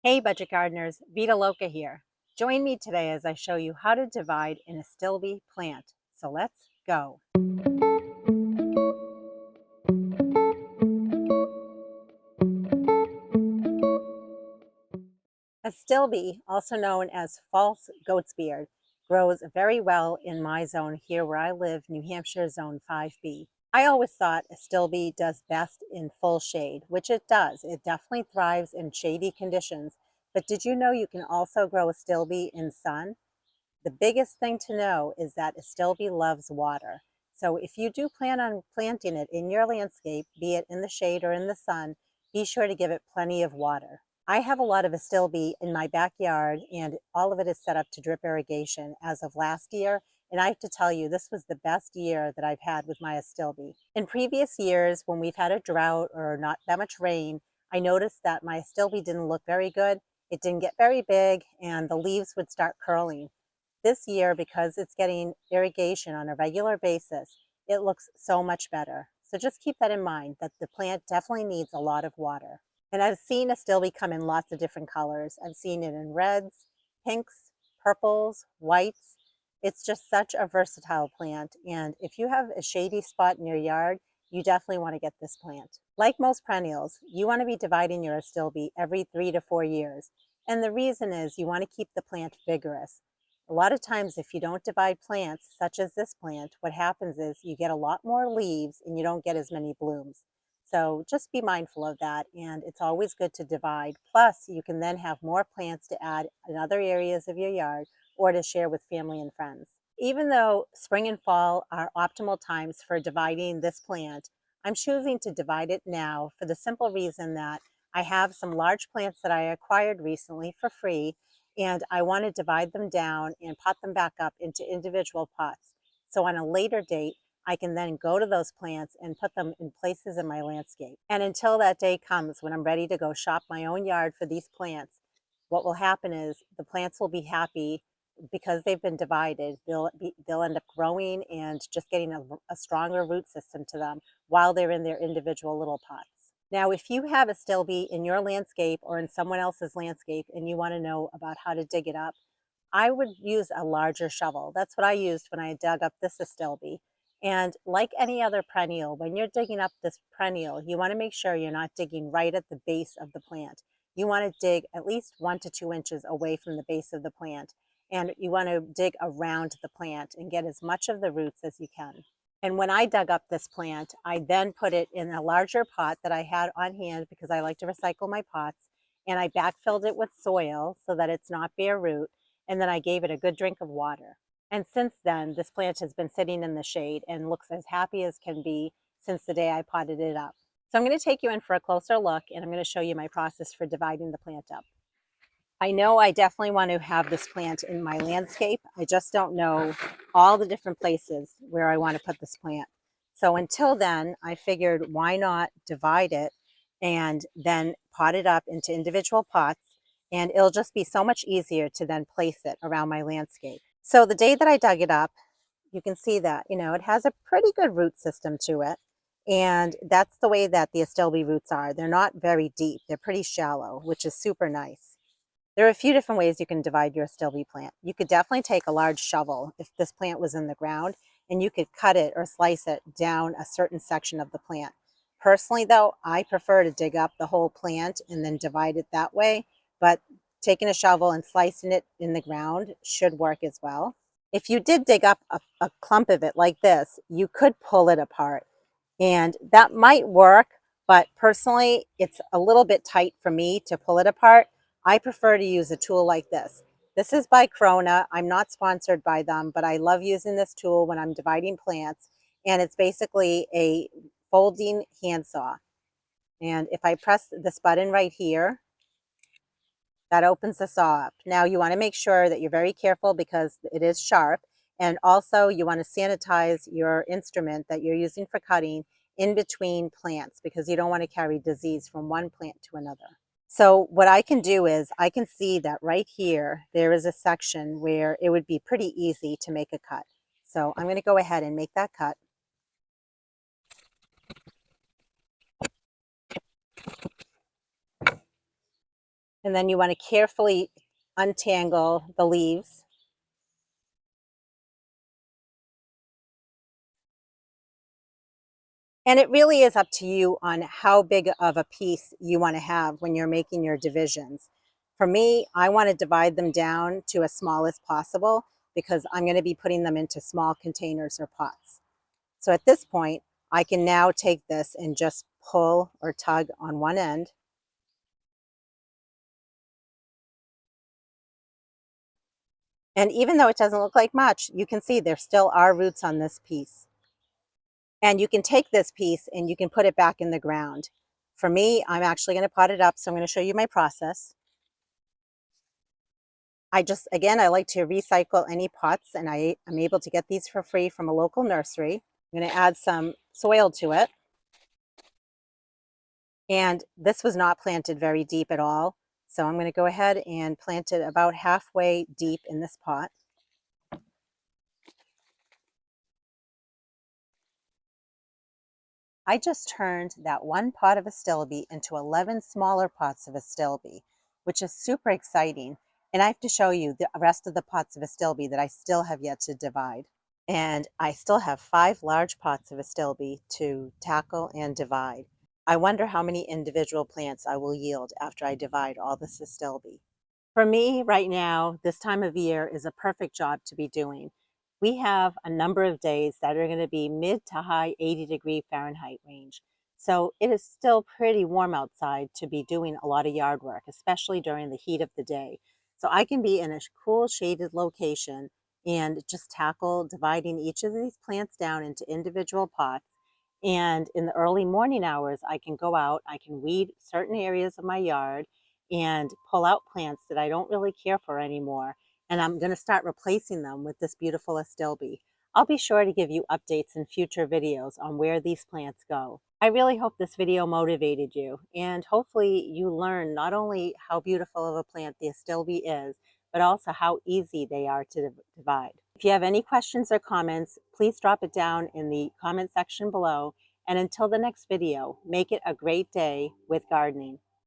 Hey budget gardeners, Vita Loca here. Join me today as I show you how to divide an Astilbe plant. So let's go. Astilbe, also known as false goat's beard, grows very well in my zone here where I live, New Hampshire Zone 5B. I always thought Astilbe does best in full shade, which it does. It definitely thrives in shady conditions. But did you know you can also grow Astilbe in sun? The biggest thing to know is that Astilbe loves water. So if you do plan on planting it in your landscape, be it in the shade or in the sun, be sure to give it plenty of water. I have a lot of Astilbe in my backyard and all of it is set up to drip irrigation as of last year. And I have to tell you, this was the best year that I've had with my Astilbe. In previous years, when we've had a drought or not that much rain, I noticed that my Astilbe didn't look very good. It didn't get very big and the leaves would start curling. This year, because it's getting irrigation on a regular basis, it looks so much better. So just keep that in mind that the plant definitely needs a lot of water. And I've seen Astilbe come in lots of different colors. I've seen it in reds, pinks, purples, whites. It's just such a versatile plant. And if you have a shady spot in your yard, you definitely want to get this plant. Like most perennials, you want to be dividing your Astilbe every 3 to 4 years. And the reason is you want to keep the plant vigorous. A lot of times, if you don't divide plants, such as this plant, what happens is you get a lot more leaves and you don't get as many blooms. So just be mindful of that. And it's always good to divide. Plus, you can then have more plants to add in other areas of your yard or to share with family and friends. Even though spring and fall are optimal times for dividing this plant, I'm choosing to divide it now for the simple reason that I have some large plants that I acquired recently for free and I want to divide them down and pot them back up into individual pots. So on a later date, I can then go to those plants and put them in places in my landscape. And until that day comes when I'm ready to go shop my own yard for these plants, what will happen is the plants will be happy because they've been divided. They'll end up growing and just getting a stronger root system to them while they're in their individual little pots. Now, if you have Astilbe in your landscape or in someone else's landscape and you want to know about how to dig it up, I would use a larger shovel. That's what I used when I dug up this Astilbe. And like any other perennial, when you're digging up this perennial, you want to make sure you're not digging right at the base of the plant. You want to dig at least 1 to 2 inches away from the base of the plant. And you want to dig around the plant and get as much of the roots as you can. And when I dug up this plant, I then put it in a larger pot that I had on hand because I like to recycle my pots. And I backfilled it with soil so that it's not bare root. And then I gave it a good drink of water. And since then, this plant has been sitting in the shade and looks as happy as can be since the day I potted it up. So I'm going to take you in for a closer look and I'm going to show you my process for dividing the plant up. I know I definitely want to have this plant in my landscape. I just don't know all the different places where I want to put this plant. So until then, I figured why not divide it and then pot it up into individual pots, and it'll just be so much easier to then place it around my landscape. So the day that I dug it up, you can see that, it has a pretty good root system to it. And that's the way that the Astilbe roots are. They're not very deep. They're pretty shallow, which is super nice. There are a few different ways you can divide your Astilbe plant. You could definitely take a large shovel if this plant was in the ground, and you could cut it or slice it down a certain section of the plant. Personally, though, I prefer to dig up the whole plant and then divide it that way, but taking a shovel and slicing it in the ground should work as well. If you did dig up a clump of it like this, you could pull it apart, and that might work, but personally, it's a little bit tight for me to pull it apart. I prefer to use a tool like this. This is by Krona. I'm not sponsored by them, but I love using this tool when I'm dividing plants. And it's basically a folding handsaw. And if I press this button right here, that opens the saw up. Now you want to make sure that you're very careful because it is sharp. And also you want to sanitize your instrument that you're using for cutting in between plants because you don't want to carry disease from one plant to another. So what I can do is I can see that right here, there is a section where it would be pretty easy to make a cut. So I'm going to go ahead and make that cut. And then you want to carefully untangle the leaves. And it really is up to you on how big of a piece you want to have when you're making your divisions. For me, I want to divide them down to as small as possible because I'm going to be putting them into small containers or pots. So at this point, I can now take this and just pull or tug on one end. And even though it doesn't look like much, you can see there still are roots on this piece. And you can take this piece and you can put it back in the ground. For me, I'm actually going to pot it up, so I'm going to show you my process. Again, I like to recycle any pots, and I'm able to get these for free from a local nursery. I'm going to add some soil to it. And this was not planted very deep at all. So I'm going to go ahead and plant it about halfway deep in this pot. I just turned that one pot of Astilbe into 11 smaller pots of Astilbe, which is super exciting. And I have to show you the rest of the pots of Astilbe that I still have yet to divide. And I still have 5 large pots of Astilbe to tackle and divide. I wonder how many individual plants I will yield after I divide all this Astilbe. For me, right now, this time of year is a perfect job to be doing. We have a number of days that are going to be mid to high 80-degree Fahrenheit range. So it is still pretty warm outside to be doing a lot of yard work, especially during the heat of the day. So I can be in a cool, shaded location and just tackle dividing each of these plants down into individual pots. And in the early morning hours, I can go out, I can weed certain areas of my yard and pull out plants that I don't really care for anymore. And I'm going to start replacing them with this beautiful Astilbe. I'll be sure to give you updates in future videos on where these plants go. I really hope this video motivated you, and hopefully you learn not only how beautiful of a plant the Astilbe is, but also how easy they are to divide. If you have any questions or comments, please drop it down in the comment section below. And until the next video, make it a great day with gardening.